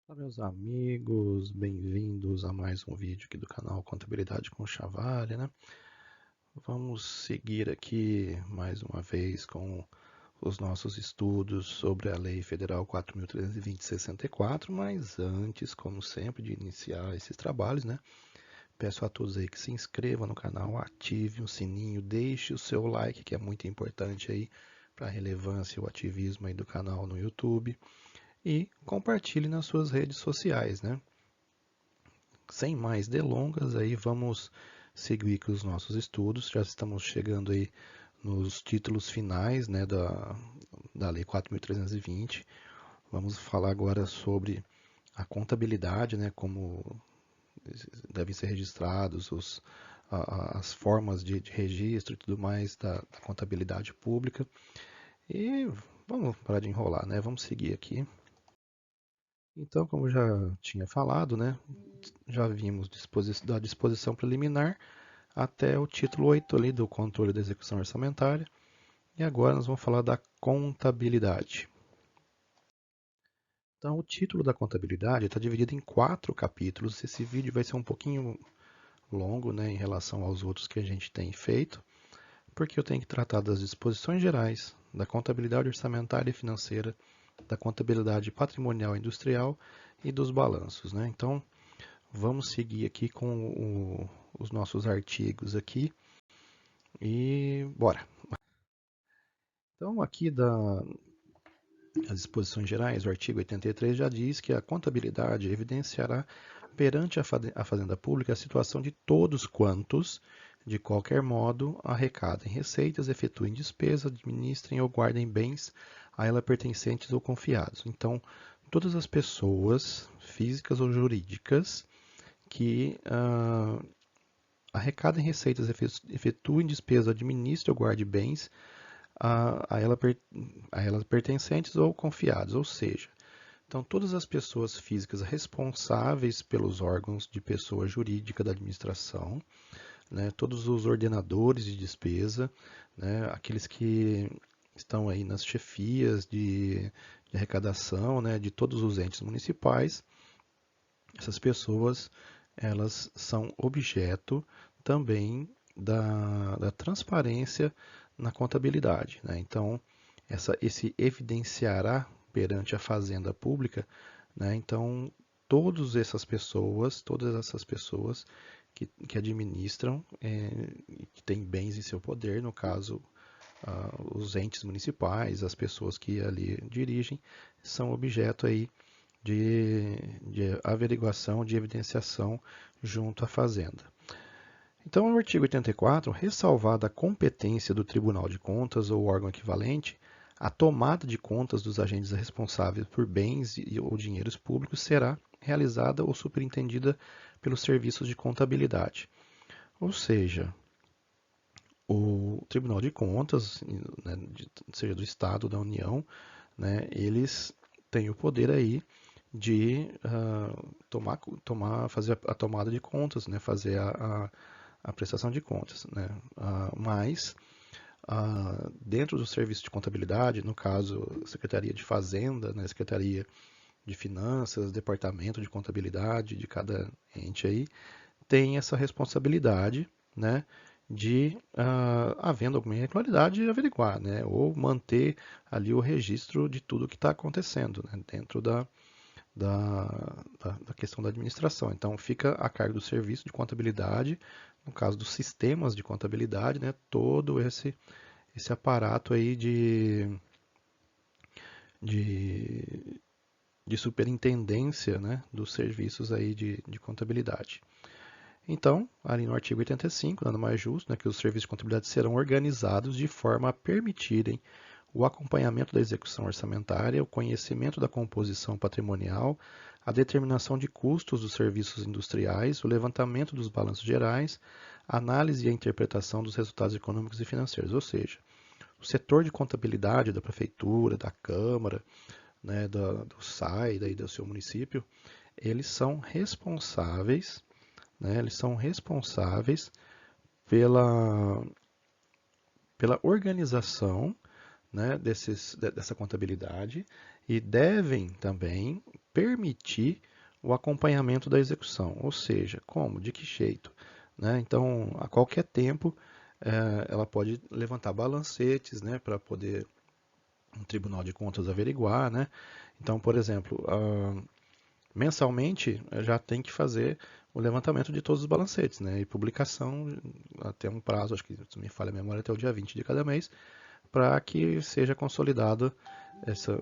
Olá, meus amigos, bem-vindos a mais um vídeo aqui do canal Contabilidade com Chavalha, né? Vamos seguir aqui mais uma vez com os nossos estudos sobre a Lei Federal 4.320/64, mas antes, como sempre, de iniciar esses trabalhos, né? Peço a todos aí que se inscrevam no canal, ative o sininho, deixe o seu like, que é muito importante aí para a relevância e o ativismo aí do canal no YouTube, e compartilhe nas suas redes sociais, né? Sem mais delongas, aí vamos seguir com os nossos estudos. Já estamos chegando aí nos títulos finais, né, da Lei 4.320. Vamos falar agora sobre a contabilidade, né, como devem ser registrados as formas de registro e tudo mais da contabilidade pública. E vamos parar de enrolar, né? Vamos seguir aqui. Então, como já tinha falado, né, já vimos da disposição preliminar até o título 8 ali do controle da execução orçamentária. E agora nós vamos falar da contabilidade. Então, o título da contabilidade está dividido em 4 capítulos. Esse vídeo vai ser um pouquinho longo, né, em relação aos outros que a gente tem feito, porque eu tenho que tratar das disposições gerais, da contabilidade orçamentária e financeira, da contabilidade patrimonial e industrial e dos balanços, né? Então, vamos seguir aqui com os nossos artigos aqui e bora. Então, aqui as disposições gerais, o artigo 83 já diz que a contabilidade evidenciará perante a Fazenda Pública a situação de todos quantos, de qualquer modo, arrecadem receitas, efetuem despesa, administrem ou guardem bens a ela pertencentes ou confiados. Então, todas as pessoas, físicas ou jurídicas, que arrecadem receitas, efetuem despesa, administrem ou guardem bens a elas pertencentes ou confiados, ou seja, então todas as pessoas físicas responsáveis pelos órgãos de pessoa jurídica da administração, né, todos os ordenadores de despesa, né, aqueles que estão aí nas chefias de arrecadação, né, de todos os entes municipais, essas pessoas elas são objeto também da transparência na contabilidade, né? Então, esse evidenciará perante a fazenda pública, né? Então, todas essas pessoas que administram, que têm bens em seu poder, no caso, os entes municipais, as pessoas que ali dirigem, são objeto aí de averiguação, de evidenciação junto à Fazenda. Então, no artigo 84, ressalvada a competência do Tribunal de Contas ou órgão equivalente, a tomada de contas dos agentes responsáveis por bens ou dinheiros públicos será realizada ou superintendida pelos serviços de contabilidade. Ou seja, o Tribunal de Contas, né, seja do Estado ou da União, né, eles têm o poder aí de fazer a tomada de contas, né, fazer a prestação de contas, né, mas dentro do serviço de contabilidade, no caso Secretaria de Fazenda, né, Secretaria de Finanças, Departamento de Contabilidade de cada ente aí, tem essa responsabilidade, né, de, havendo alguma irregularidade, averiguar, né, ou manter ali o registro de tudo que está acontecendo, né, dentro da, da questão da administração. Então, fica a cargo do serviço de contabilidade, no caso dos sistemas de contabilidade, né, todo esse aparato aí de, de superintendência, né, dos serviços aí de contabilidade. Então, ali no artigo 85, nada mais justo, né, que os serviços de contabilidade serão organizados de forma a permitirem o acompanhamento da execução orçamentária, o conhecimento da composição patrimonial, a determinação de custos dos serviços industriais, o levantamento dos balanços gerais, a análise e a interpretação dos resultados econômicos e financeiros. Ou seja, o setor de contabilidade da prefeitura, da Câmara, né, do SAI, daí do seu município, eles são responsáveis, né, eles são responsáveis pela, pela organização, né, dessa contabilidade e devem também permitir o acompanhamento da execução, ou seja, como, de que jeito, né? Então, a qualquer tempo, ela pode levantar balancetes, né, para poder um Tribunal de Contas averiguar, né? Então, por exemplo, mensalmente já tem que fazer o levantamento de todos os balancetes, né? E publicação até um prazo, acho que se me falha a memória, até o dia 20 de cada mês, para que seja consolidado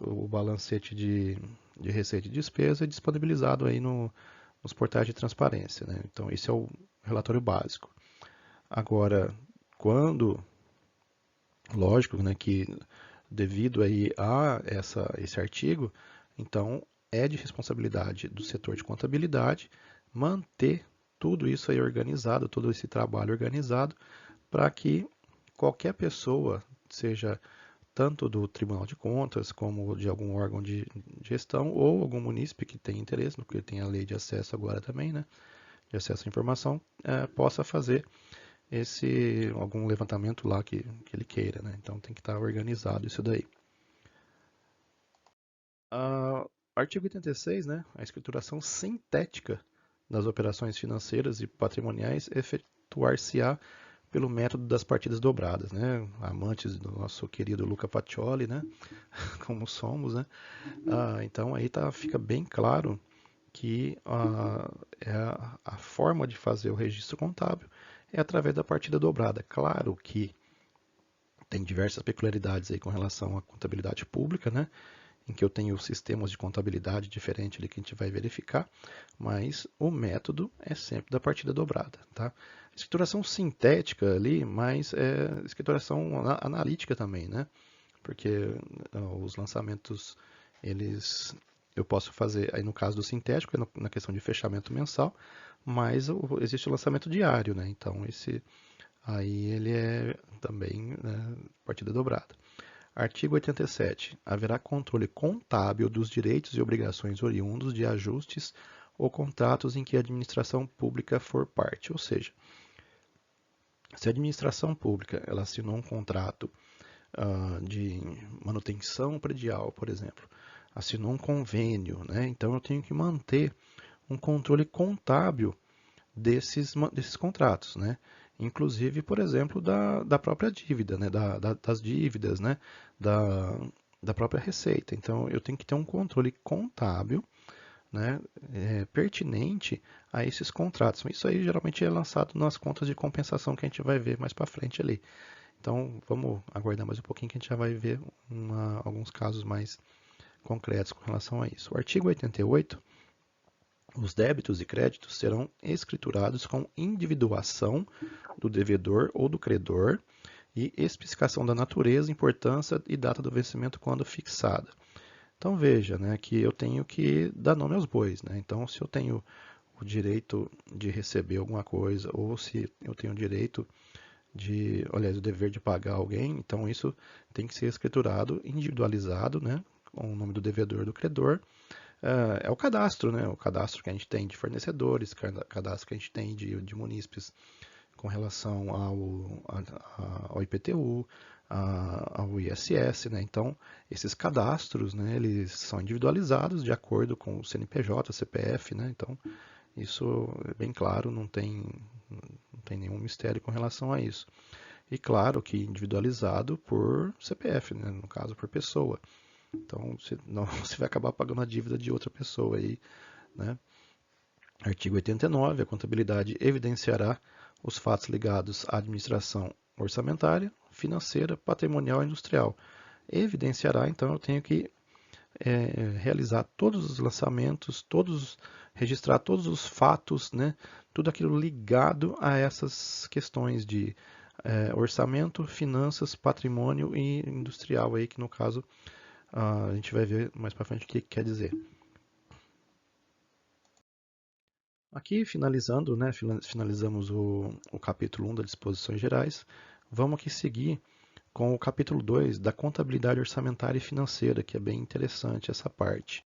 o balancete de receita e despesa e disponibilizado aí nos portais de transparência, né? Então, esse é o relatório básico. Agora, quando, lógico, né, que devido aí a esse artigo, então é de responsabilidade do setor de contabilidade manter tudo isso aí organizado, todo esse trabalho organizado, para que qualquer pessoa, seja tanto do Tribunal de Contas como de algum órgão de gestão ou algum munícipe que tenha interesse, porque tem a lei de acesso agora também, né, de acesso à informação, possa fazer algum levantamento lá que ele queira, né? Então tem que estar organizado isso daí. Artigo 86, né? A escrituração sintética das operações financeiras e patrimoniais efetuar-se-á pelo método das partidas dobradas, né? Amantes do nosso querido Luca Pacioli, né? Como somos, né? Então aí fica bem claro que a forma de fazer o registro contábil é através da partida dobrada. Claro que tem diversas peculiaridades aí com relação à contabilidade pública, né? Em que eu tenho sistemas de contabilidade diferentes ali que a gente vai verificar, mas o método é sempre da partida dobrada, tá? Escrituração sintética ali, mas é escrituração analítica também, né? Porque os lançamentos, eu posso fazer, aí no caso do sintético, é na questão de fechamento mensal, mas existe o lançamento diário, né? Então, aí ele é também, né, partida dobrada. Artigo 87. Haverá controle contábil dos direitos e obrigações oriundos de ajustes ou contratos em que a administração pública for parte. Ou seja, se a administração pública ela assinou um contrato de manutenção predial, por exemplo, assinou um convênio, né? Então eu tenho que manter um controle contábil desses contratos, né? Inclusive, por exemplo, da própria dívida, né? Das dívidas, né? Da, da própria receita. Então, eu tenho que ter um controle contábil, né? Pertinente a esses contratos. Isso aí geralmente é lançado nas contas de compensação que a gente vai ver mais para frente ali. Então, vamos aguardar mais um pouquinho que a gente já vai ver alguns casos mais concretos com relação a isso. O artigo 88. Os débitos e créditos serão escriturados com individuação do devedor ou do credor e especificação da natureza, importância e data do vencimento quando fixada. Então veja, né, que eu tenho que dar nome aos bois, né? Então se eu tenho o direito de receber alguma coisa ou se eu tenho o direito aliás, o dever de pagar alguém, então isso tem que ser escriturado, individualizado, né, com o nome do devedor, do credor. É o cadastro, né? O cadastro que a gente tem de fornecedores, cadastro que a gente tem de munícipes com relação ao IPTU, ao ISS, né? Então, esses cadastros, né, eles são individualizados de acordo com o CNPJ, CPF, né? Então, isso é bem claro, não tem nenhum mistério com relação a isso. E claro que individualizado por CPF, né? No caso, por pessoa. Então, você vai acabar pagando a dívida de outra pessoa aí, né? Artigo 89. A contabilidade evidenciará os fatos ligados à administração orçamentária, financeira, patrimonial e industrial. Evidenciará, então eu tenho que realizar todos os lançamentos, registrar todos os fatos, né? Tudo aquilo ligado a essas questões de orçamento, finanças, patrimônio e industrial aí, que no caso a gente vai ver mais para frente o que quer dizer. Aqui, finalizando, né, finalizamos o capítulo 1 das disposições gerais. Vamos aqui seguir com o capítulo 2 da contabilidade orçamentária e financeira, que é bem interessante essa parte.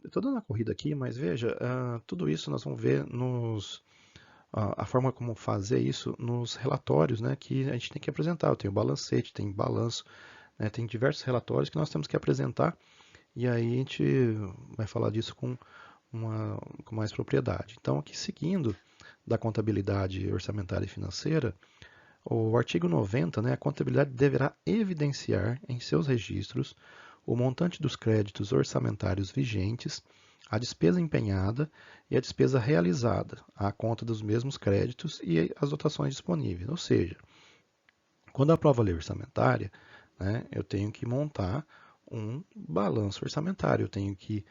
Estou dando uma corrida aqui, mas veja, tudo isso nós vamos ver a forma como fazer isso nos relatórios, né, que a gente tem que apresentar. Eu tenho balancete, tem balanço, né, tem diversos relatórios que nós temos que apresentar e aí a gente vai falar disso com mais propriedade. Então, aqui seguindo da contabilidade orçamentária e financeira, o artigo 90, né, a contabilidade deverá evidenciar em seus registros o montante dos créditos orçamentários vigentes, a despesa empenhada e a despesa realizada, à conta dos mesmos créditos e as dotações disponíveis. Ou seja, quando aprovo a lei orçamentária, né, eu tenho que montar um balanço orçamentário, eu tenho que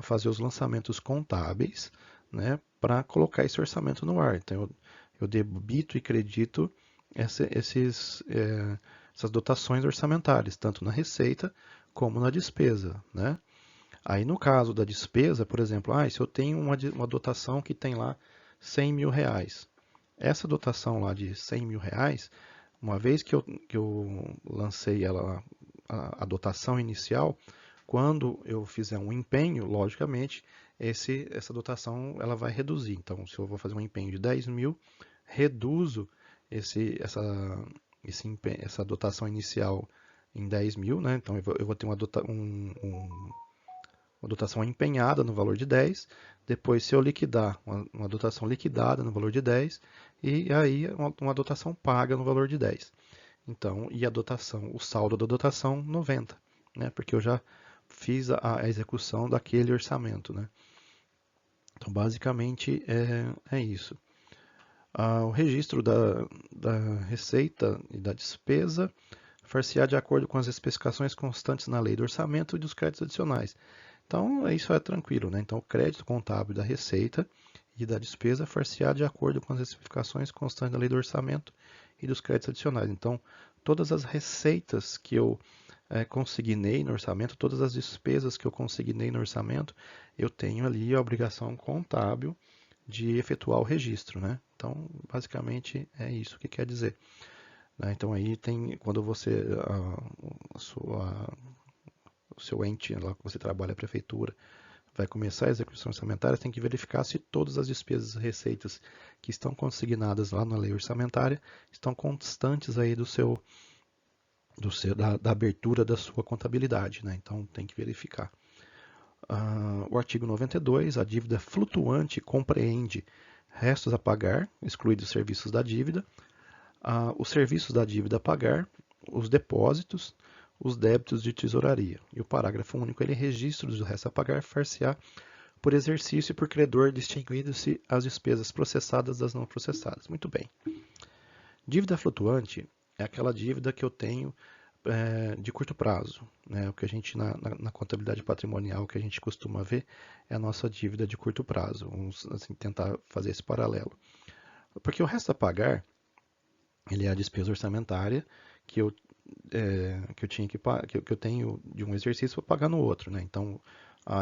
fazer os lançamentos contábeis, né, para colocar esse orçamento no ar. Então, eu debito e credito essas dotações orçamentárias, tanto na receita como na despesa, né? Aí, no caso da despesa, por exemplo, se eu tenho uma dotação que tem lá 100 mil reais, essa dotação lá de 100 mil reais, uma vez que eu lancei ela, a dotação inicial, quando eu fizer um empenho, logicamente, essa dotação ela vai reduzir. Então, se eu vou fazer um empenho de 10 mil, reduzo esse, essa, essa dotação inicial em 10 mil, né? Então, eu vou ter uma dotação empenhada no valor de 10, depois se eu liquidar, uma dotação liquidada no valor de 10, e aí uma dotação paga no valor de 10. Então, e a dotação, o saldo da dotação 90, né? Porque eu já fiz a execução daquele orçamento, né? Então, basicamente é isso. O registro da receita e da despesa far-se-á de acordo com as especificações constantes na lei do orçamento e dos créditos adicionais. Então, isso é tranquilo, né? Então, o crédito contábil da receita e da despesa far-se-á de acordo com as especificações constantes da lei do orçamento e dos créditos adicionais. Então, todas as receitas que eu consignei no orçamento, todas as despesas que eu consignei no orçamento, eu tenho ali a obrigação contábil de efetuar o registro, né? Então, basicamente é isso que quer dizer, né? Então aí tem quando você o seu ente lá que você trabalha, a prefeitura, vai começar a execução orçamentária, tem que verificar se todas as despesas e receitas que estão consignadas lá na lei orçamentária estão constantes aí da abertura da sua contabilidade, né? Então tem que verificar. O artigo 92, a dívida flutuante compreende restos a pagar, excluídos os serviços da dívida, os serviços da dívida a pagar, os depósitos, os débitos de tesouraria. E o parágrafo único, ele registros do resto a pagar, far-se-á por exercício e por credor, distinguindo-se as despesas processadas das não processadas. Muito bem. Dívida flutuante é aquela dívida que eu tenho de curto prazo, né? O que a gente na contabilidade patrimonial que a gente costuma ver é a nossa dívida de curto prazo. Vamos assim, tentar fazer esse paralelo. Porque o resto a pagar, ele é a despesa orçamentária que eu tinha que eu tenho de um exercício para pagar no outro, né? Então,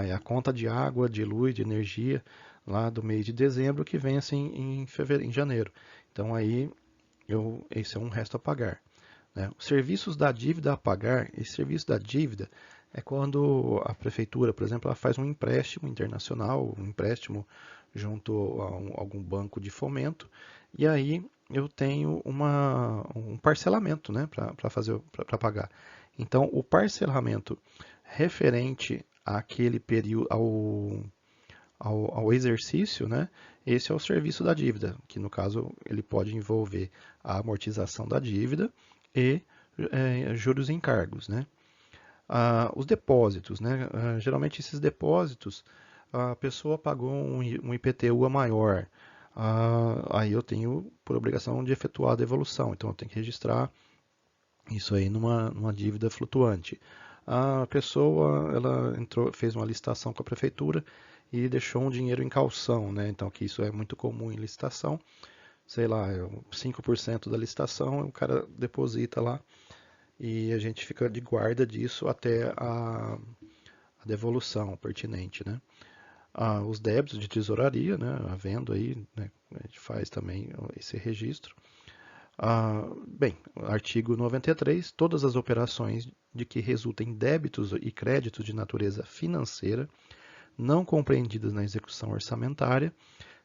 é a conta de água, de luz, de energia lá do mês de dezembro que vem assim em janeiro. Então aí esse é um resto a pagar, né? Os serviços da dívida a pagar, esse serviço da dívida é quando a prefeitura, por exemplo, ela faz um empréstimo internacional, um empréstimo junto a algum banco de fomento, e aí eu tenho um parcelamento, né, para pagar. Então, o parcelamento referente àquele período, ao exercício, né, esse é o serviço da dívida, que no caso ele pode envolver a amortização da dívida e juros e encargos, né? Os depósitos, né? Geralmente esses depósitos, a pessoa pagou um IPTU a maior, aí eu tenho por obrigação de efetuar a devolução, então eu tenho que registrar isso aí numa dívida flutuante. A pessoa ela fez uma licitação com a prefeitura e deixou um dinheiro em calção, né? Então que isso é muito comum em licitação, sei lá, 5% da licitação, o cara deposita lá e a gente fica de guarda disso até a devolução pertinente, né? Os débitos de tesouraria, né? Havendo aí, né? A gente faz também esse registro. Bem, artigo 93, todas as operações de que resultem débitos e créditos de natureza financeira não compreendidas na execução orçamentária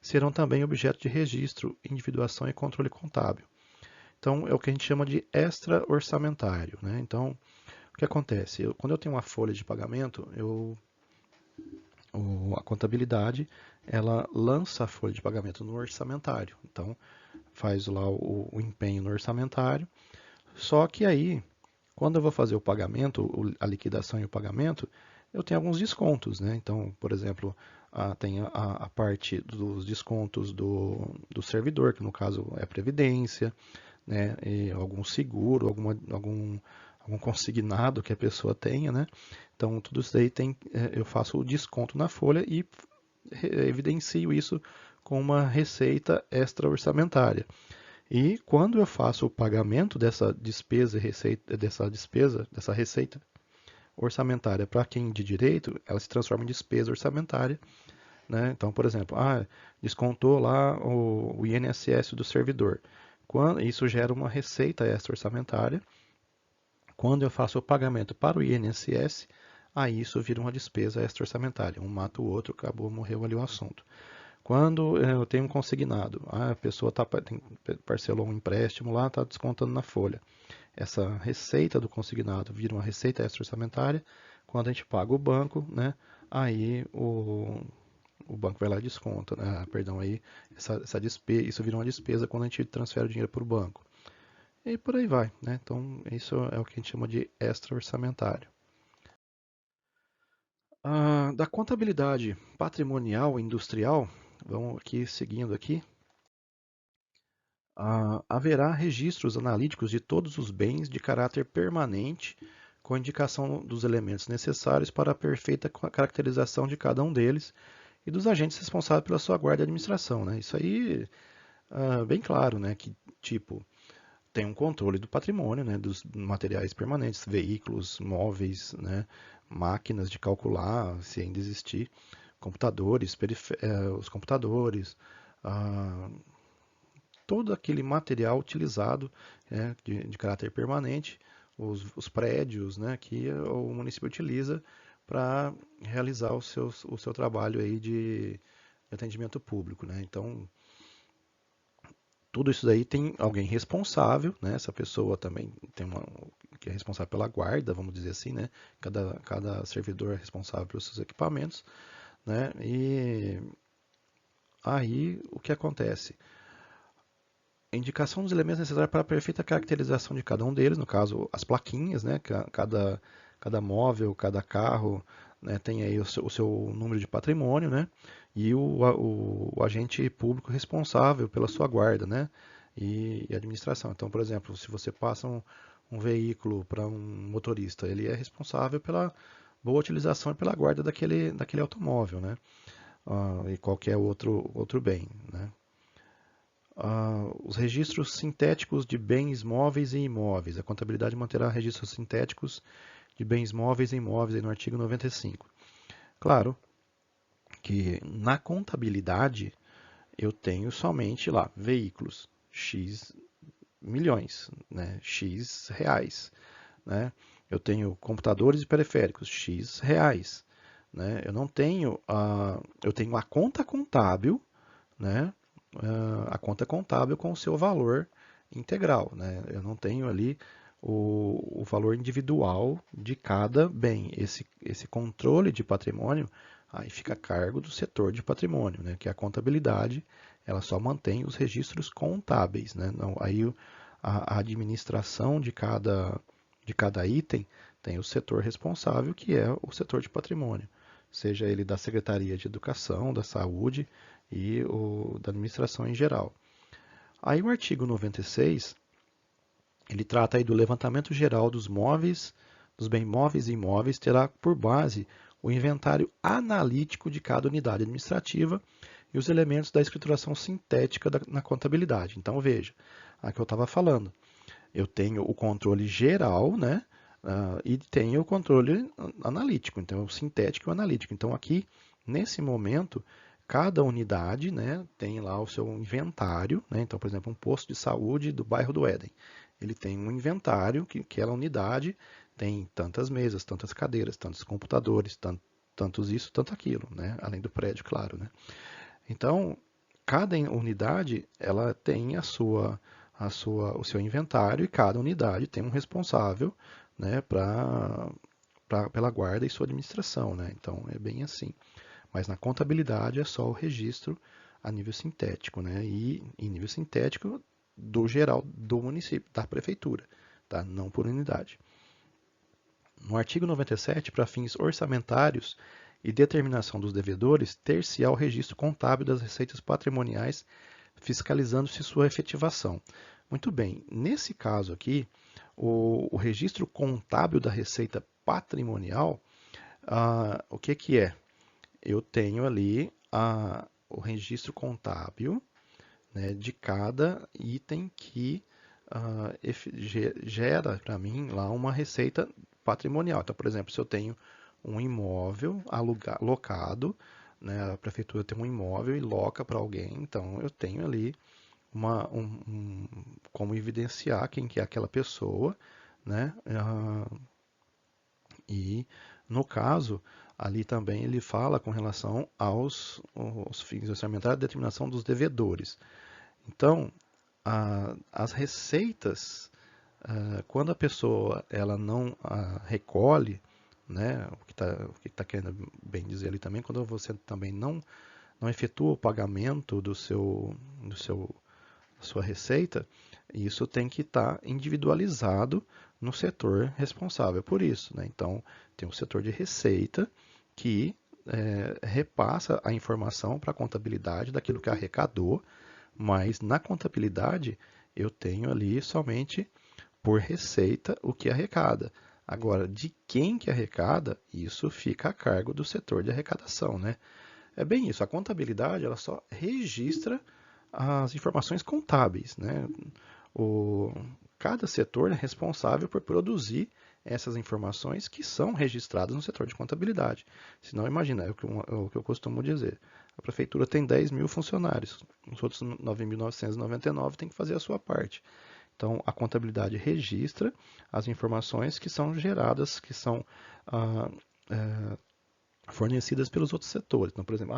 serão também objeto de registro, individuação e controle contábil. Então, é o que a gente chama de extra-orçamentário, né? Então, O que acontece? Quando eu tenho uma folha de pagamento, a contabilidade ela lança a folha de pagamento no orçamentário. Então, faz lá o empenho no orçamentário. Só que aí, quando eu vou fazer o pagamento, a liquidação e o pagamento, eu tenho alguns descontos, né? Então, por exemplo, tem a parte dos descontos do servidor, que no caso é previdência, né? E algum seguro, algum consignado que a pessoa tenha, né? Então, tudo isso aí eu faço o desconto na folha e evidencio isso com uma receita extra-orçamentária. E quando eu faço o pagamento dessa despesa dessa receita orçamentária para quem de direito, ela se transforma em despesa orçamentária, né? Então, por exemplo, descontou lá o INSS do servidor. Isso gera uma receita extra-orçamentária. Quando eu faço o pagamento para o INSS, aí isso vira uma despesa extra-orçamentária. Um mata o outro, acabou, morreu ali o assunto. Quando eu tenho um consignado, a pessoa parcelou um empréstimo lá, está descontando na folha. Essa receita do consignado vira uma receita extra-orçamentária. Quando a gente paga o banco, né, aí o banco vai lá e desconta, né, perdão, aí essa despesa, isso vira uma despesa quando a gente transfere o dinheiro para o banco. E por aí vai, né? Então, isso é o que a gente chama de extra-orçamentário. Da contabilidade patrimonial e industrial, vamos aqui seguindo aqui. Haverá registros analíticos de todos os bens de caráter permanente, com indicação dos elementos necessários para a perfeita caracterização de cada um deles e dos agentes responsáveis pela sua guarda e administração, né? Isso aí, bem claro, né? Que tipo tem um controle do patrimônio, né? Dos materiais permanentes, veículos, móveis, né? Máquinas de calcular, se ainda existir, computadores, os computadores. ah, Todo aquele material utilizado, né, de caráter permanente, os prédios, né, que o município utiliza para realizar o seu trabalho aí de atendimento público, né? Então, tudo isso daí tem alguém responsável, né? Essa pessoa também tem uma que é responsável pela guarda, vamos dizer assim, né? Cada servidor é responsável pelos seus equipamentos, né? E aí o que acontece? A indicação dos elementos necessários para a perfeita caracterização de cada um deles, no caso, as plaquinhas, né? Cada móvel, cada carro, né, tem aí o seu número de patrimônio, né? E o agente público responsável pela sua guarda, né? E administração. Então, por exemplo, se você passa um veículo para um motorista, ele é responsável pela boa utilização e pela guarda daquele automóvel, né? E qualquer outro bem, né? Os registros sintéticos de bens móveis e imóveis. A contabilidade manterá registros sintéticos de bens móveis e imóveis aí no artigo 95. Claro que na contabilidade eu tenho somente lá veículos, X milhões, né, X reais. Né? Eu tenho computadores e periféricos, X reais. Né? Eu tenho a conta contábil, né? A conta contábil com o seu valor integral, né? Eu não tenho ali o valor individual de cada bem. Esse controle de patrimônio aí fica a cargo do setor de patrimônio, né? Que é a contabilidade, ela só mantém os registros contábeis, né? Não, aí a administração de cada item tem o setor responsável, que é o setor de patrimônio, seja ele da Secretaria de Educação, da Saúde e da administração em geral. Aí o artigo 96, ele trata aí do levantamento geral dos móveis, dos bens móveis e imóveis, terá por base o inventário analítico de cada unidade administrativa e os elementos da escrituração sintética na contabilidade. Então veja, aqui eu estava falando, eu tenho o controle geral, né? E tenho o controle analítico, então o sintético e o analítico. Então aqui, nesse momento, cada unidade, né, tem lá o seu inventário, né? Então, por exemplo, um posto de saúde do bairro do Éden. Ele tem um inventário que aquela unidade tem tantas mesas, tantas cadeiras, tantos computadores, tantos isso, tanto aquilo, né? Além do prédio, claro, né? Então, cada unidade ela tem o seu inventário e cada unidade tem um responsável, né, pela guarda e sua administração, né? Então é bem assim. Mas na contabilidade é só o registro a nível sintético, né? E em nível sintético do geral do município, da prefeitura, tá? Não por unidade. No artigo 97, para fins orçamentários e determinação dos devedores, ter-se-á o registro contábil das receitas patrimoniais, fiscalizando-se sua efetivação. Muito bem, nesse caso aqui, o registro contábil da receita patrimonial, o que, que é? Eu tenho ali o registro contábil, né, de cada item que gera para mim lá uma receita patrimonial. Então, por exemplo, se eu tenho um imóvel locado, né, a prefeitura tem um imóvel e loca para alguém, então eu tenho ali como evidenciar quem que é aquela pessoa, né? E no caso, ali também ele fala com relação aos fins orçamentários, a determinação dos devedores. Então, as receitas, quando a pessoa ela não recolhe, né, o que tá querendo bem dizer ali também, quando você também não efetua o pagamento da sua receita, isso tem que estar individualizado no setor responsável por isso, né? Então, tem o setor de receita que repassa a informação para a contabilidade daquilo que arrecadou, mas na contabilidade eu tenho ali somente por receita o que arrecada. Agora, de quem que arrecada, isso fica a cargo do setor de arrecadação, né? É bem isso, a contabilidade ela só registra as informações contábeis, né? O, cada setor é responsável por produzir essas informações que são registradas no setor de contabilidade. Senão, imagina, é o que eu costumo dizer. A prefeitura tem 10 mil funcionários, os outros 9.999 têm que fazer a sua parte. Então, a contabilidade registra as informações que são geradas, que são ah, fornecidas pelos outros setores. Então, por exemplo,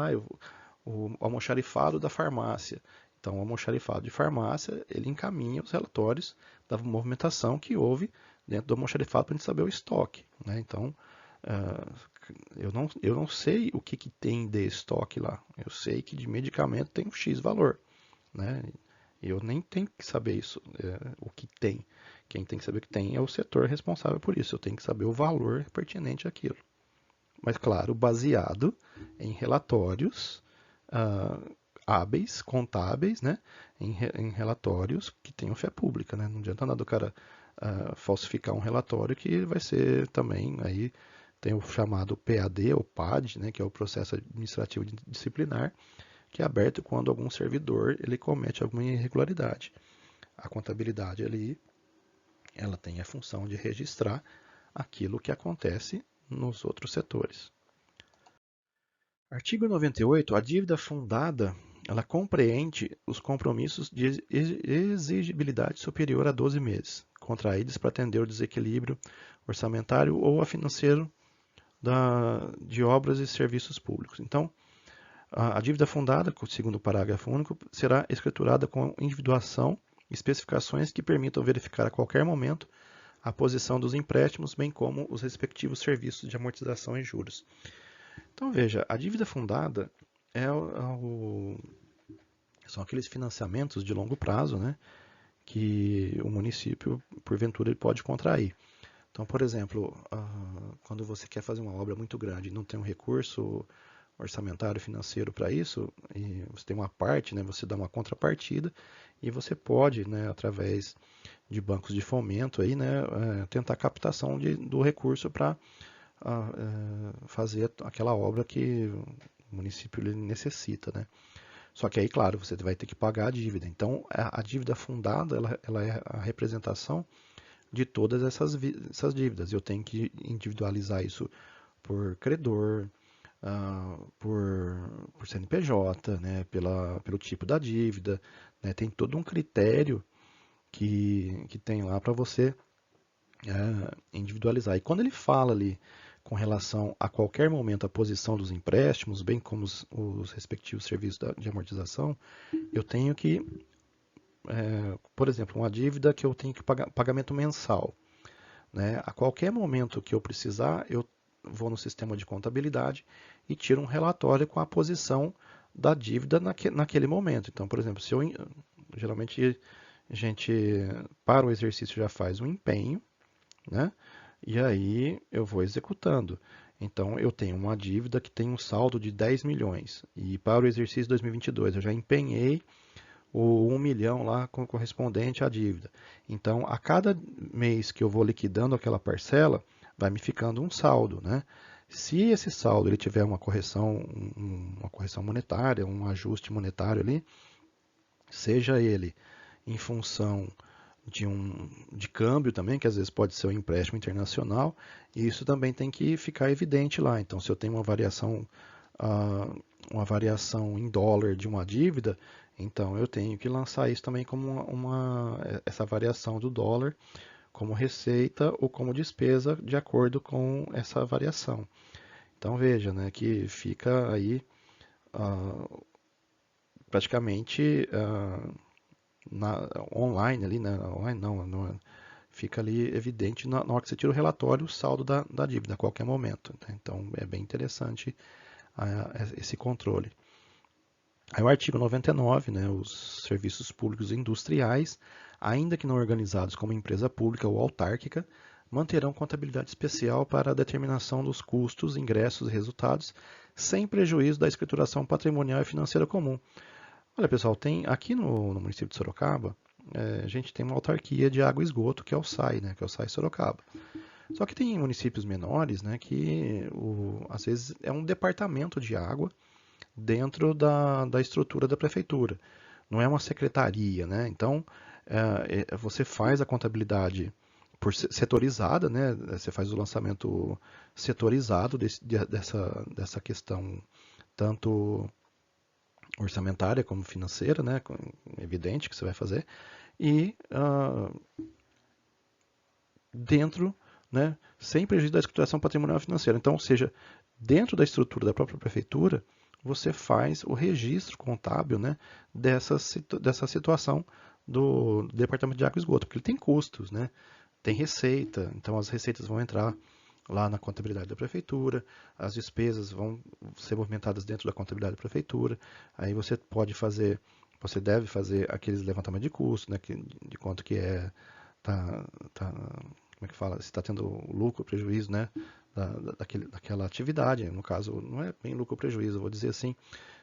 o almoxarifado da farmácia. Então, o almoxarifado de farmácia, ele encaminha os relatórios da movimentação que houve dentro do almoxarifado para a gente saber o estoque, né? Então, eu não sei o que tem de estoque lá. Eu sei que de medicamento tem um X valor, né? Eu nem tenho que saber isso, o que tem. Quem tem que saber o que tem é o setor responsável por isso. Eu tenho que saber o valor pertinente àquilo. Mas, claro, baseado em relatórios hábeis, contábeis, né? Em relatórios que tenham fé pública, né? Não adianta nada o cara falsificar um relatório que vai ser também aí tem o chamado PAD ou PAD, né, que é o processo administrativo disciplinar, que é aberto quando algum servidor ele comete alguma irregularidade. A contabilidade ali, ela tem a função de registrar aquilo que acontece nos outros setores. Artigo 98. A dívida fundada, ela compreende os compromissos de exigibilidade superior a 12 meses, contraídos para atender o desequilíbrio orçamentário ou a financeiro de obras e serviços públicos. Então, a dívida fundada, segundo o parágrafo único, será escriturada com individuação e especificações que permitam verificar a qualquer momento a posição dos empréstimos, bem como os respectivos serviços de amortização e juros. Então, veja, a dívida fundada são aqueles financiamentos de longo prazo, né, que o município, porventura, ele pode contrair. Então, por exemplo, quando você quer fazer uma obra muito grande e não tem um recurso orçamentário financeiro para isso, e você tem uma parte, né, você dá uma contrapartida e você pode, né, através de bancos de fomento, aí, né, tentar a captação do recurso para fazer aquela obra que o município necessita, né? Só que aí, claro, você vai ter que pagar a dívida. Então, a dívida fundada, ela é a representação de todas essas dívidas. Eu tenho que individualizar isso por credor, por CNPJ, né, pelo tipo da dívida, né, tem todo um critério que tem lá para você individualizar. E quando ele fala ali com relação a qualquer momento a posição dos empréstimos, bem como os respectivos serviços de amortização, eu tenho que, por exemplo, uma dívida que eu tenho que pagar pagamento mensal. né? A qualquer momento que eu precisar, eu vou no sistema de contabilidade e tiro um relatório com a posição da dívida naquele momento. Então, por exemplo, geralmente a gente para o exercício já faz um empenho, né? E aí eu vou executando. Então eu tenho uma dívida que tem um saldo de 10 milhões e para o exercício 2022 eu já empenhei o 1 milhão lá correspondente à dívida. Então, a cada mês que eu vou liquidando aquela parcela, vai me ficando um saldo, né? Se esse saldo ele tiver uma correção monetária, um ajuste monetário ali, seja ele em função de câmbio também, que às vezes pode ser um empréstimo internacional, e isso também tem que ficar evidente lá. Então, se eu tenho ah, uma variação em dólar de uma dívida, então eu tenho que lançar isso também como essa variação do dólar como receita ou como despesa de acordo com essa variação. Então veja, né, que fica aí ah, praticamente online ali, né? Online não, fica ali evidente na hora que você tira o relatório o saldo da dívida a qualquer momento, né? Então é bem interessante esse controle. Aí o artigo 99, né, os serviços públicos industriais, ainda que não organizados como empresa pública ou autárquica, manterão contabilidade especial para a determinação dos custos, ingressos e resultados, sem prejuízo da escrituração patrimonial e financeira comum. Olha, pessoal, tem aqui no município de Sorocaba, a gente tem uma autarquia de água e esgoto, que é o SAI, né, que é o SAI Sorocaba. Só que tem municípios menores, né, que às vezes é um departamento de água dentro da estrutura da prefeitura. Não é uma secretaria, né? Então, você faz a contabilidade setorizada, né? Você faz o lançamento setorizado dessa questão, tanto orçamentária como financeira, né? Evidente que você vai fazer. E dentro, né? Sem prejuízo da escrituração patrimonial e financeira. Então, ou seja, dentro da estrutura da própria prefeitura, você faz o registro contábil, né, dessa situação do Departamento de Água e Esgoto, porque ele tem custos, né, tem receita, então as receitas vão entrar lá na contabilidade da prefeitura, as despesas vão ser movimentadas dentro da contabilidade da prefeitura, aí você deve fazer aqueles levantamentos de custos, né, de quanto que tá, tá, como é que fala, se está tendo lucro ou prejuízo, né, daquela atividade. No caso, não é bem lucro ou prejuízo, eu vou dizer assim,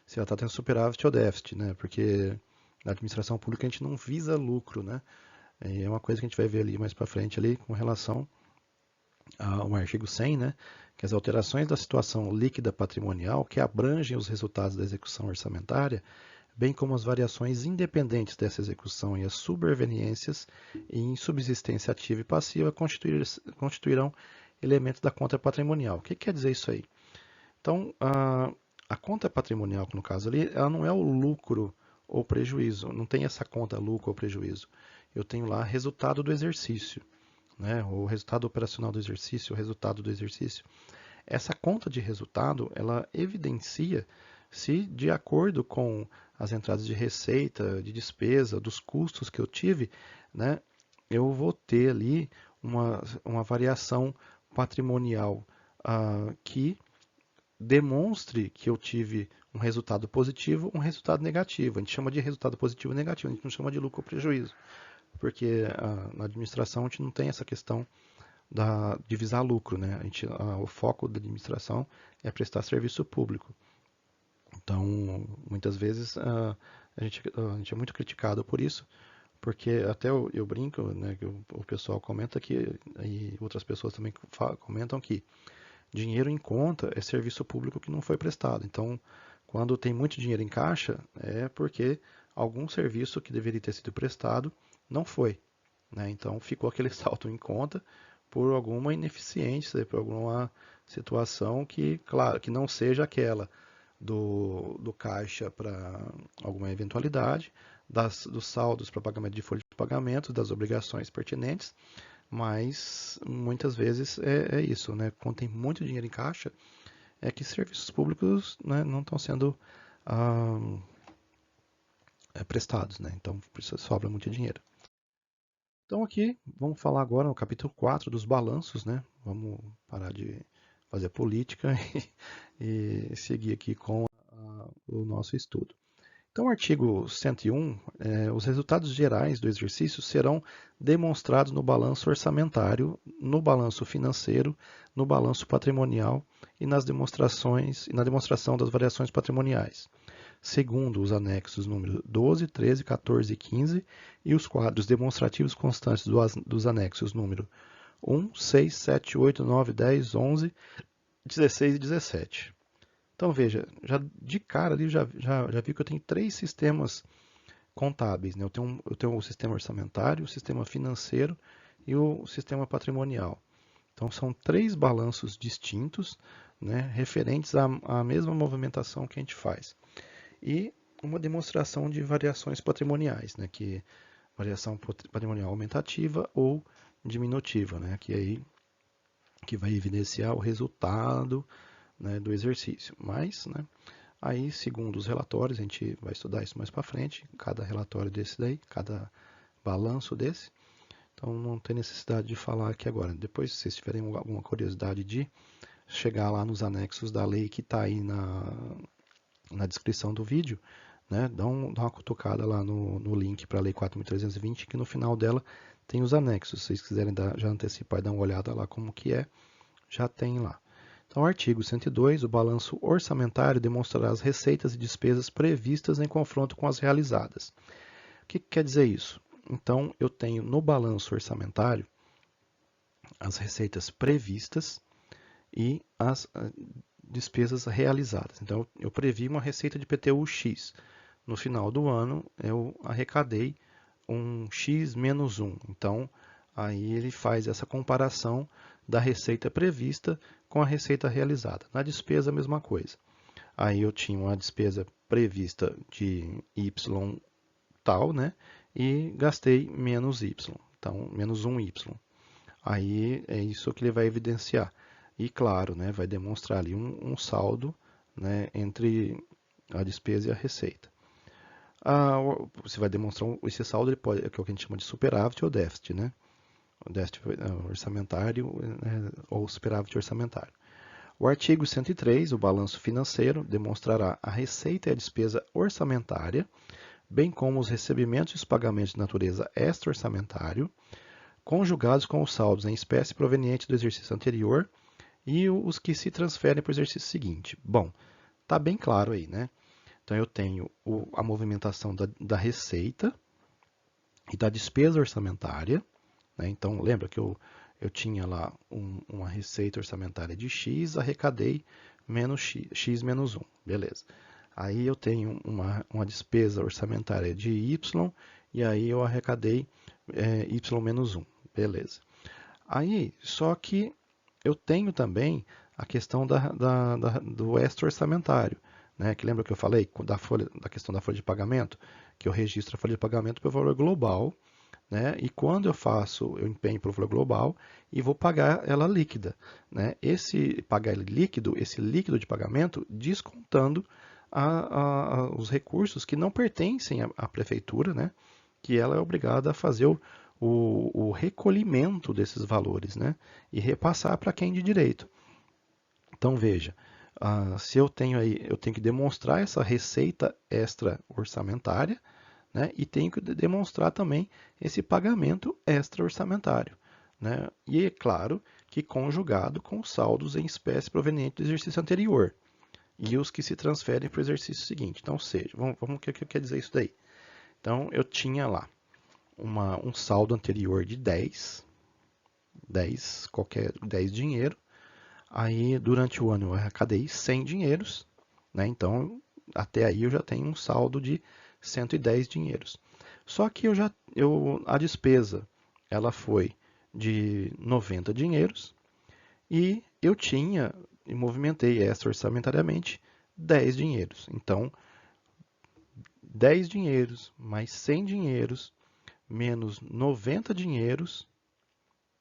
se ela está tendo superávit ou déficit, né, porque na administração pública a gente não visa lucro, né, e é uma coisa que a gente vai ver ali mais para frente ali com relação ao artigo 100, né, que as alterações da situação líquida patrimonial que abrangem os resultados da execução orçamentária, bem como as variações independentes dessa execução e as superveniências em subsistência ativa e passiva constituirão elementos da conta patrimonial. O que quer dizer isso aí? Então, a conta patrimonial, no caso ali, ela não é o lucro ou prejuízo, não tem essa conta lucro ou prejuízo. Eu tenho lá resultado do exercício, né? O resultado operacional do exercício, o resultado do exercício. Essa conta de resultado, ela evidencia se, de acordo com as entradas de receita, de despesa, dos custos que eu tive, né, eu vou ter ali uma variação patrimonial que demonstre que eu tive um resultado positivo, um resultado negativo. A gente chama de resultado positivo e negativo, a gente não chama de lucro ou prejuízo, porque na administração a gente não tem essa questão de visar lucro, né? O foco da administração é prestar serviço público. Então, muitas vezes a gente é muito criticado por isso, porque até eu brinco, né, que o pessoal comenta que, e outras pessoas também comentam que dinheiro em conta é serviço público que não foi prestado. Então, quando tem muito dinheiro em caixa, é porque algum serviço que deveria ter sido prestado não foi, né? Então, ficou aquele saldo em conta por alguma ineficiência, por alguma situação que, claro, que não seja aquela do caixa para alguma eventualidade, dos saldos para pagamento de folha de pagamento, das obrigações pertinentes, mas muitas vezes é isso, né? Quando tem muito dinheiro em caixa, é que serviços públicos, né, não estão sendo prestados, né? Então sobra muito dinheiro. Então aqui, vamos falar agora no capítulo 4 dos balanços, né? Vamos parar de fazer política e seguir aqui com o nosso estudo. Então, o artigo 101, os resultados gerais do exercício serão demonstrados no balanço orçamentário, no balanço financeiro, no balanço patrimonial e nas demonstrações e na demonstração das variações patrimoniais, segundo os anexos número 12, 13, 14 e 15 e os quadros demonstrativos constantes dos anexos número 1, 6, 7, 8, 9, 10, 11, 16 e 17. Então veja, já de cara ali já vi que eu tenho três sistemas contábeis, né? Eu tenho o sistema orçamentário, o sistema financeiro e o sistema patrimonial. Então são três balanços distintos, né, referentes à mesma movimentação que a gente faz. E uma demonstração de variações patrimoniais, né, que variação patrimonial aumentativa ou diminutiva, né, que vai evidenciar o resultado, né, do exercício. Mas, né, aí, segundo os relatórios, a gente vai estudar isso mais para frente, cada relatório desse daí, cada balanço desse. Então, não tem necessidade de falar aqui agora. Depois, se vocês tiverem alguma curiosidade de chegar lá nos anexos da lei que está aí na descrição do vídeo, né, dá uma cutucada lá no link para a Lei 4.320, que no final dela tem os anexos. Se vocês quiserem já antecipar e dar uma olhada lá como que é, já tem lá. Então, artigo 102, o balanço orçamentário demonstrará as receitas e despesas previstas em confronto com as realizadas. O que quer dizer isso? Então, eu tenho no balanço orçamentário as receitas previstas e as despesas realizadas. Então, eu previ uma receita de PTU X. No final do ano, eu arrecadei um X menos 1. Então, aí ele faz essa comparação da receita prevista com a receita realizada. Na despesa, a mesma coisa. Aí eu tinha uma despesa prevista de Y tal, né? E gastei menos Y. Então, menos 1Y. Aí é isso que ele vai evidenciar. E claro, né, vai demonstrar ali um saldo, né, entre a despesa e a receita. Você vai demonstrar esse saldo, ele pode, que é o que a gente chama de superávit ou déficit, né? O déficit orçamentário, né, ou superávit orçamentário. O artigo 103, o balanço financeiro, demonstrará a receita e a despesa orçamentária, bem como os recebimentos e os pagamentos de natureza extra-orçamentário, conjugados com os saldos em espécie provenientes do exercício anterior e os que se transferem para o exercício seguinte. Bom, está bem claro aí, né? Então eu tenho a movimentação da receita e da despesa orçamentária, né? Então lembra que eu tinha lá uma receita orçamentária de X, arrecadei menos X menos 1, beleza. Aí eu tenho uma despesa orçamentária de Y, e aí eu arrecadei Y menos 1, beleza. Aí, só que eu tenho também a questão do extra-orçamentário, né? Que lembra que eu falei da questão da folha de pagamento? Que eu registro a folha de pagamento pelo valor global, né? E quando eu empenho pelo valor global e vou pagar ela líquida, né? Pagar ele líquido, esse líquido de pagamento, descontando os recursos que não pertencem à prefeitura, né? Que ela é obrigada a fazer o recolhimento desses valores, né? E repassar para quem de direito. Então veja, se eu tenho que demonstrar essa receita extra orçamentária, né? E tenho que demonstrar também esse pagamento extra-orçamentário, né? E é claro que conjugado com os saldos em espécie provenientes do exercício anterior e os que se transferem para o exercício seguinte. Então, seja, vamos o que quer dizer isso daí? Então, eu tinha lá um saldo anterior de 10 dinheiro. Aí, durante o ano, eu arrecadei 100 dinheiros, né? Então, até aí eu já tenho um saldo de 110 dinheiros. Só que a despesa ela foi de 90 dinheiros e eu movimentei extra-orçamentariamente 10 dinheiros. Então, 10 dinheiros mais 100 dinheiros menos 90 dinheiros,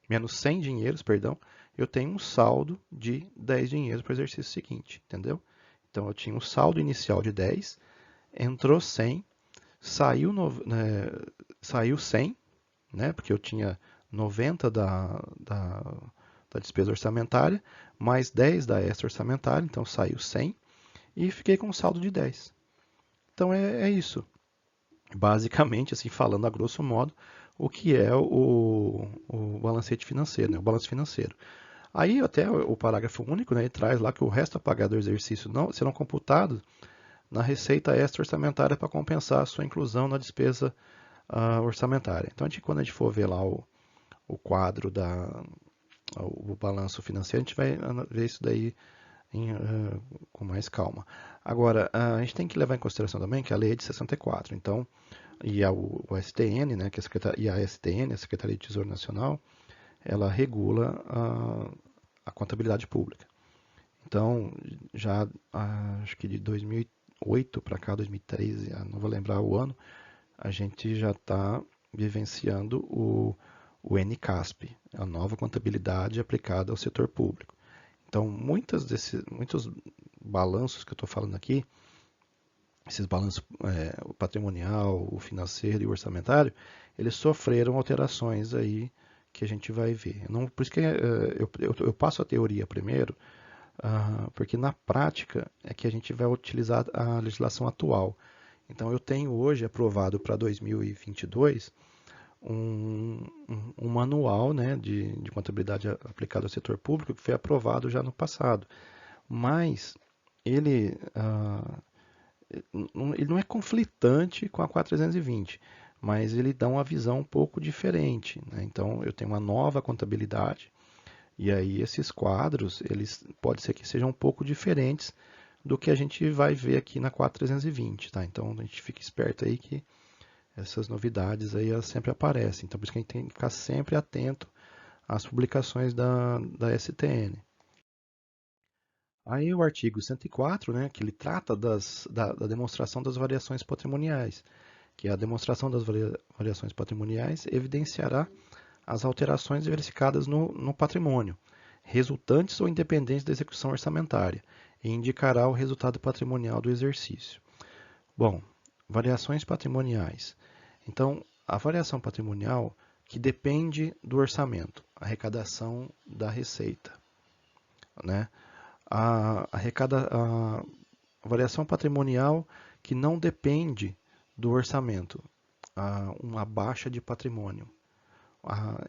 menos 100 dinheiros, perdão, eu tenho um saldo de 10 dinheiros para o exercício seguinte, entendeu? Então, eu tinha um saldo inicial de 10, entrou 100, saiu 100, né? Porque eu tinha 90 da despesa orçamentária, mais 10 da extra orçamentária, então saiu 100 e fiquei com um saldo de 10. Então é isso. Basicamente, assim, falando a grosso modo, o que é o balancete financeiro, né? O balanço financeiro. Aí até o parágrafo único, né, ele traz lá que o resto a pagar do exercício não serão computados na receita extra orçamentária para compensar a sua inclusão na despesa orçamentária. Então, quando a gente for ver lá o quadro o balanço financeiro, a gente vai ver isso daí com mais calma. Agora, a gente tem que levar em consideração também que a lei é de 64, então, e o STN, né, que é e a STN, a Secretaria de Tesouro Nacional, ela regula a contabilidade pública. Então, já acho que de 2008 para cá, 2013, não vou lembrar o ano, a gente já está vivenciando o NCASP, a nova contabilidade aplicada ao setor público. Então, muitos balanços que eu estou falando aqui, esses balanços o patrimonial, o financeiro e o orçamentário, eles sofreram alterações aí que a gente vai ver. Não, por isso que eu passo a teoria primeiro, porque na prática é que a gente vai utilizar a legislação atual. Então, eu tenho hoje aprovado para 2022 um manual, né, de contabilidade aplicada ao setor público que foi aprovado já no passado. Mas ele, ele não é conflitante com a 4320, mas ele dá uma visão um pouco diferente, né? Então, eu tenho uma nova contabilidade e aí esses quadros, eles pode ser que sejam um pouco diferentes do que a gente vai ver aqui na 4320, tá? Então, a gente fica esperto aí que essas novidades aí elas sempre aparecem. Então, por isso que a gente tem que ficar sempre atento às publicações da STN. Aí o artigo 104, né, que ele trata da demonstração das variações patrimoniais, que a demonstração das variações patrimoniais evidenciará as alterações verificadas no patrimônio, resultantes ou independentes da execução orçamentária, e indicará o resultado patrimonial do exercício. Bom, variações patrimoniais. Então, a variação patrimonial que depende do orçamento, arrecadação da receita, né? A variação patrimonial que não depende do orçamento, uma baixa de patrimônio,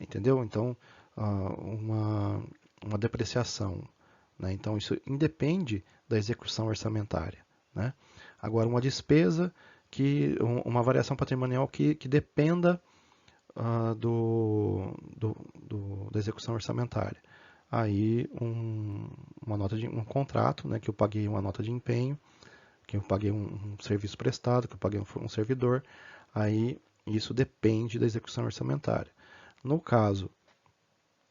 entendeu? Então, uma depreciação, né? Então, isso independe da execução orçamentária, né? Agora, uma despesa uma variação patrimonial que dependa da execução orçamentária. Aí um contrato, né, que eu paguei uma nota de empenho, que eu paguei um serviço prestado, que eu paguei um servidor, aí isso depende da execução orçamentária. No caso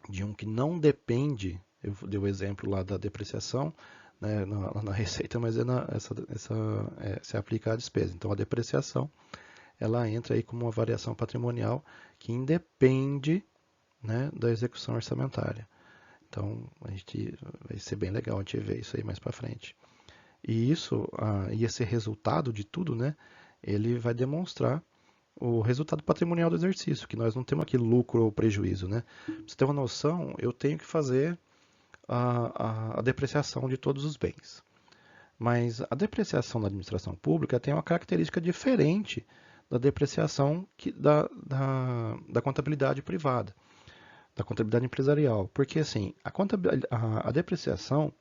de um que não depende, eu dei o exemplo lá da depreciação, né, na receita, mas se aplica à despesa. Então a depreciação ela entra aí como uma variação patrimonial que independe, né, da execução orçamentária. Então, vai ser bem legal a gente ver isso aí mais para frente. E e esse resultado de tudo, né, ele vai demonstrar o resultado patrimonial do exercício, que nós não temos aqui lucro ou prejuízo, né? Pra você ter uma noção, eu tenho que fazer a depreciação de todos os bens. Mas a depreciação da administração pública tem uma característica diferente da depreciação da contabilidade privada, da contabilidade empresarial. Porque assim, a depreciação,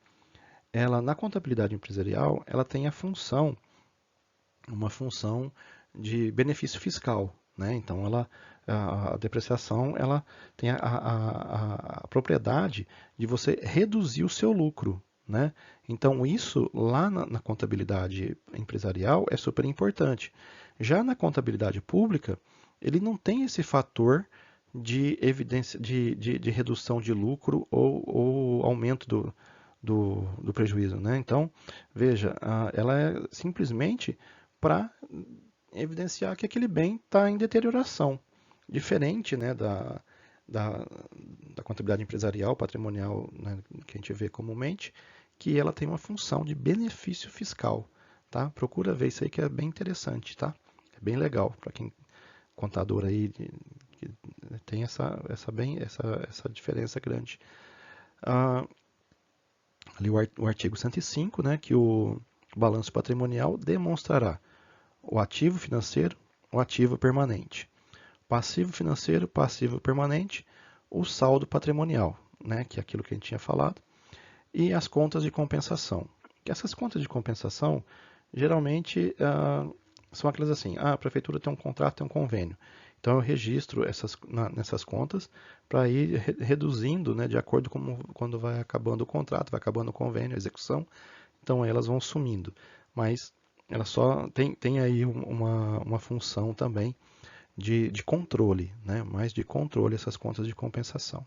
na contabilidade empresarial, ela tem uma função de benefício fiscal, né? Então, a depreciação ela tem a propriedade de você reduzir o seu lucro, né? Então, isso lá na contabilidade empresarial é super importante. Já na contabilidade pública, ele não tem esse fator de evidência de redução de lucro ou aumento do prejuízo, né? Então, veja, ela é simplesmente para evidenciar que aquele bem está em deterioração, diferente, né, da, da contabilidade empresarial, patrimonial, né, que a gente vê comumente, que ela tem uma função de benefício fiscal, tá? Procura ver isso aí que é bem interessante, tá? É bem legal para quem contador aí tem essa diferença grande. Ah, ali o artigo 105, né, que o balanço patrimonial demonstrará o ativo financeiro, o ativo permanente, passivo financeiro, passivo permanente, o saldo patrimonial, né, que é aquilo que a gente tinha falado, e as contas de compensação. Essas contas de compensação, geralmente, são aquelas assim, a prefeitura tem um contrato, tem um convênio. Então eu registro nessas contas para ir reduzindo, né, de acordo com quando vai acabando o contrato, vai acabando o convênio, a execução, então elas vão sumindo. Mas ela só tem aí uma função também de controle, né, mais de controle essas contas de compensação.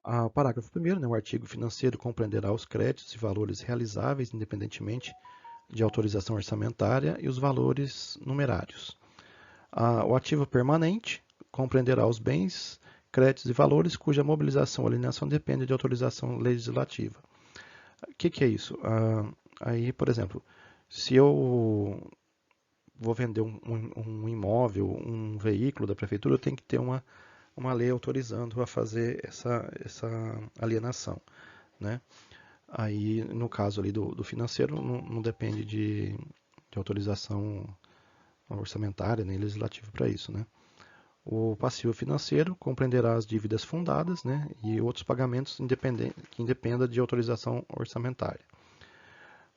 O parágrafo 1º, né, o artigo financeiro compreenderá os créditos e valores realizáveis independentemente de autorização orçamentária e os valores numerários. O ativo permanente compreenderá os bens, créditos e valores cuja mobilização ou alienação depende de autorização legislativa. O que é isso? Aí, por exemplo, se eu vou vender um imóvel, um veículo da prefeitura, eu tenho que ter uma lei autorizando a fazer essa alienação, né? Aí, no caso ali do financeiro, não depende de autorização orçamentária nem legislativa para isso, né? O passivo financeiro compreenderá as dívidas fundadas, né, e outros pagamentos que independam de autorização orçamentária.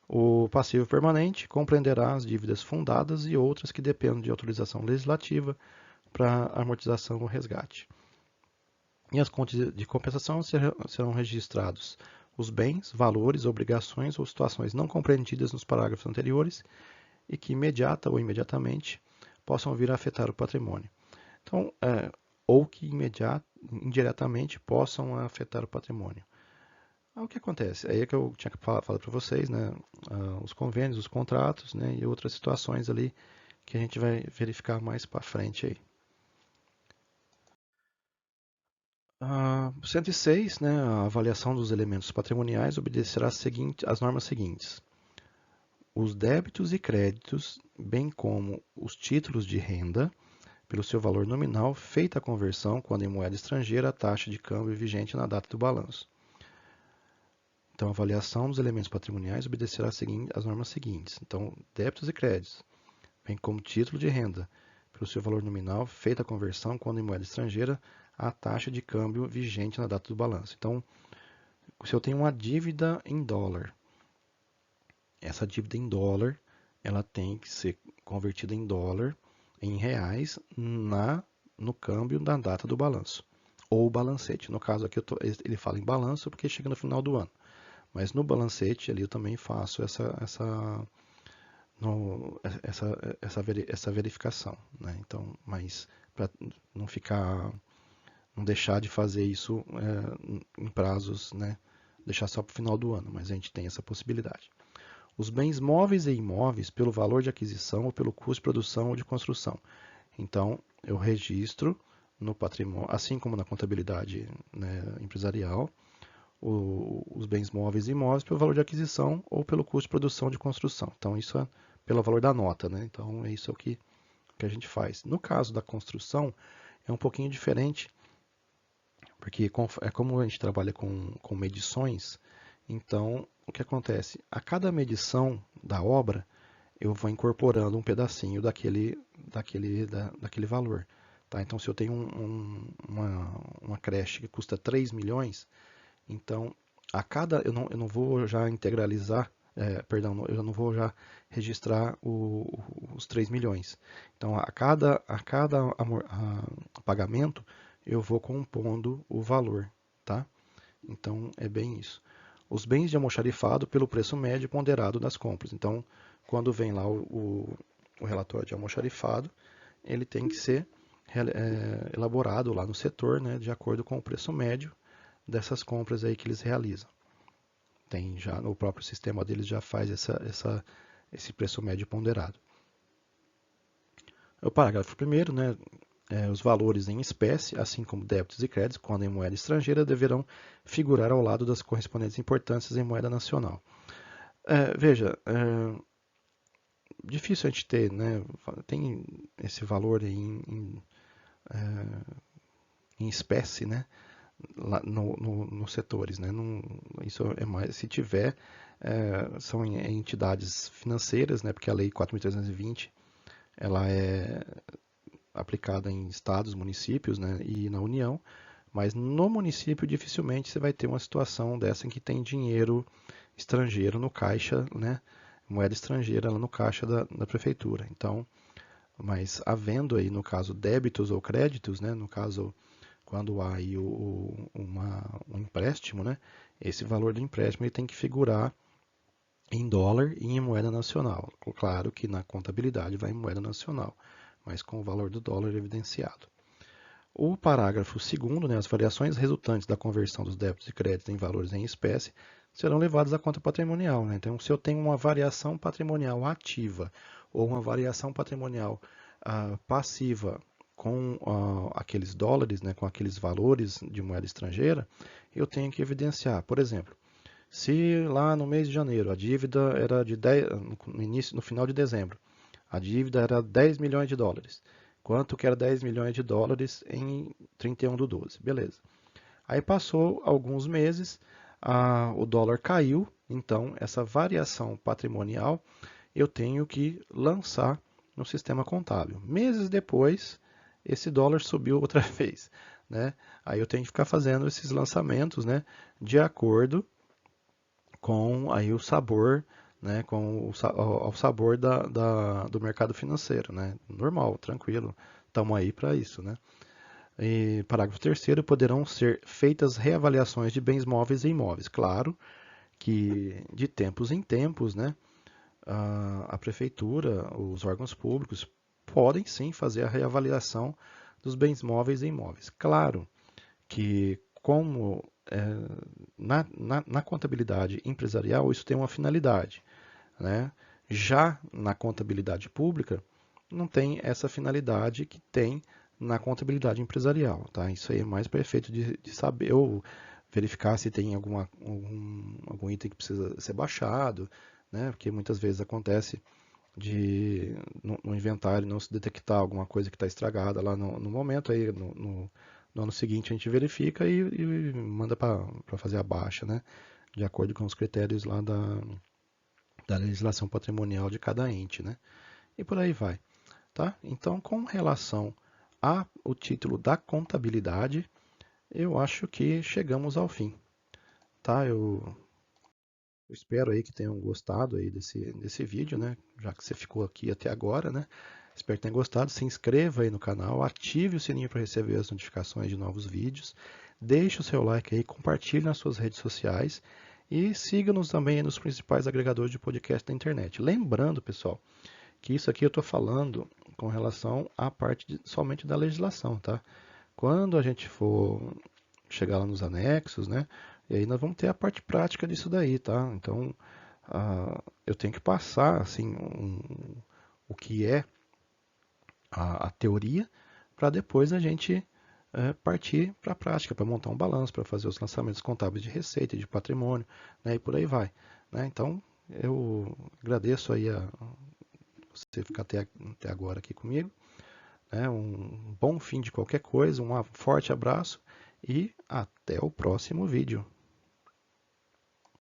O passivo permanente compreenderá as dívidas fundadas e outras que dependam de autorização legislativa para amortização ou resgate. E as contas de compensação serão registrados os bens, valores, obrigações ou situações não compreendidas nos parágrafos anteriores e que imediata ou imediatamente possam vir a afetar o patrimônio. Então, ou que indiretamente possam afetar o patrimônio. O que acontece? Aí é que eu tinha falado para vocês, né? Os convênios, os contratos, né? E outras situações ali que a gente vai verificar mais para frente aí. 106, né? A avaliação dos elementos patrimoniais obedecerá as normas seguintes. Os débitos e créditos, bem como os títulos de renda, pelo seu valor nominal, feita a conversão, quando em moeda estrangeira, a taxa de câmbio vigente na data do balanço. Então, a avaliação dos elementos patrimoniais obedecerá às normas seguintes. Então, débitos e créditos, bem como título de renda, pelo seu valor nominal, feita a conversão, quando em moeda estrangeira, a taxa de câmbio vigente na data do balanço. Então, se eu tenho uma dívida em dólar, essa dívida em dólar, ela tem que ser convertida em dólar, em reais, no câmbio da data do balanço, ou balancete. No caso aqui, ele fala em balanço porque chega no final do ano. Mas no balancete ali eu também faço essa verificação, né? Então, mas para não deixar de fazer isso em prazos, né? Deixar só para o final do ano, mas a gente tem essa possibilidade. Os bens móveis e imóveis pelo valor de aquisição ou pelo custo de produção ou de construção. Então, eu registro no patrimônio, assim como na contabilidade, né, empresarial, os bens móveis e imóveis pelo valor de aquisição ou pelo custo de produção de construção. Então, isso é pelo valor da nota, né? Então, é isso que a gente faz. No caso da construção, é um pouquinho diferente, porque é como a gente trabalha com medições, então, o que acontece? A cada medição da obra, eu vou incorporando um pedacinho daquele valor. Tá? Então, se eu tenho uma creche que custa 3 milhões, então, eu não vou já integralizar, eu não vou já registrar os 3 milhões. Então, a cada pagamento, eu vou compondo o valor, tá? Então, é bem isso. Os bens de almoxarifado pelo preço médio ponderado das compras. Então, quando vem lá o relatório de almoxarifado, ele tem que ser elaborado lá no setor, né, de acordo com o preço médio dessas compras aí que eles realizam. Tem já no próprio sistema deles já faz esse preço médio ponderado. O parágrafo 1º, né, os valores em espécie, assim como débitos e créditos, quando em moeda estrangeira, deverão figurar ao lado das correspondentes importâncias em moeda nacional. Veja, difícil a gente ter, né, tem esse valor em em espécie, né, lá nos setores, né? Não, isso é mais se tiver, são entidades financeiras, né? Porque a Lei 4.320 ela é aplicada em estados, municípios, né? E na União, mas no município dificilmente você vai ter uma situação dessa em que tem dinheiro estrangeiro no caixa, né? Moeda estrangeira lá no caixa da prefeitura. Então, mas havendo aí no caso débitos ou créditos, né? No caso quando há aí um empréstimo, né? Esse valor do empréstimo ele tem que figurar em dólar e em moeda nacional. Claro que na contabilidade vai em moeda nacional, mas com o valor do dólar evidenciado. O parágrafo 2º, né, as variações resultantes da conversão dos débitos e créditos em valores em espécie serão levadas à conta patrimonial. Né? Então, se eu tenho uma variação patrimonial ativa ou uma variação patrimonial passiva com aqueles dólares, né, com aqueles valores de moeda estrangeira, eu tenho que evidenciar. Por exemplo, se lá no mês de janeiro a dívida era de 10, no final de dezembro, a dívida era 10 milhões de dólares. Quanto que era 10 milhões de dólares em 31/12? Beleza. Aí passou alguns meses, o dólar caiu, então essa variação patrimonial eu tenho que lançar no sistema contábil. Meses depois, esse dólar subiu outra vez, né? Aí eu tenho que ficar fazendo esses lançamentos, né, de acordo com aí o sabor, né, com ao sabor do mercado financeiro, né? Normal, tranquilo, estamos aí para isso, né? E parágrafo 3º, poderão ser feitas reavaliações de bens móveis e imóveis. Claro que de tempos em tempos, né, a prefeitura, os órgãos públicos podem sim fazer a reavaliação dos bens móveis e imóveis. Claro que como na contabilidade empresarial isso tem uma finalidade, né? Já na contabilidade pública não tem essa finalidade que tem na contabilidade empresarial, tá? Isso aí é mais para efeito de saber ou verificar se tem algum item que precisa ser baixado, né? Porque muitas vezes acontece de no inventário não se detectar alguma coisa que está estragada lá no momento, aí no ano seguinte a gente verifica e manda para fazer a baixa, né? De acordo com os critérios lá da legislação patrimonial de cada ente, né? E por aí vai, tá? Então, com relação ao título da contabilidade, eu acho que chegamos ao fim, tá? Eu espero aí que tenham gostado aí desse vídeo, né? Já que você ficou aqui até agora, né? Espero que tenham gostado. Se inscreva aí no canal, ative o sininho para receber as notificações de novos vídeos. Deixe o seu like aí, compartilhe nas suas redes sociais e siga-nos também nos principais agregadores de podcast da internet. Lembrando, pessoal, que isso aqui eu estou falando com relação à parte somente da legislação, tá? Quando a gente for chegar lá nos anexos, né? E aí nós vamos ter a parte prática disso daí, tá? Então, eu tenho que passar, assim, o que é a teoria, para depois a gente partir para a prática, para montar um balanço, para fazer os lançamentos contábeis de receita, de patrimônio, né? E por aí vai, né? Então, eu agradeço aí a você ficar até agora aqui comigo, né? Um bom fim de qualquer coisa, um forte abraço e até o próximo vídeo.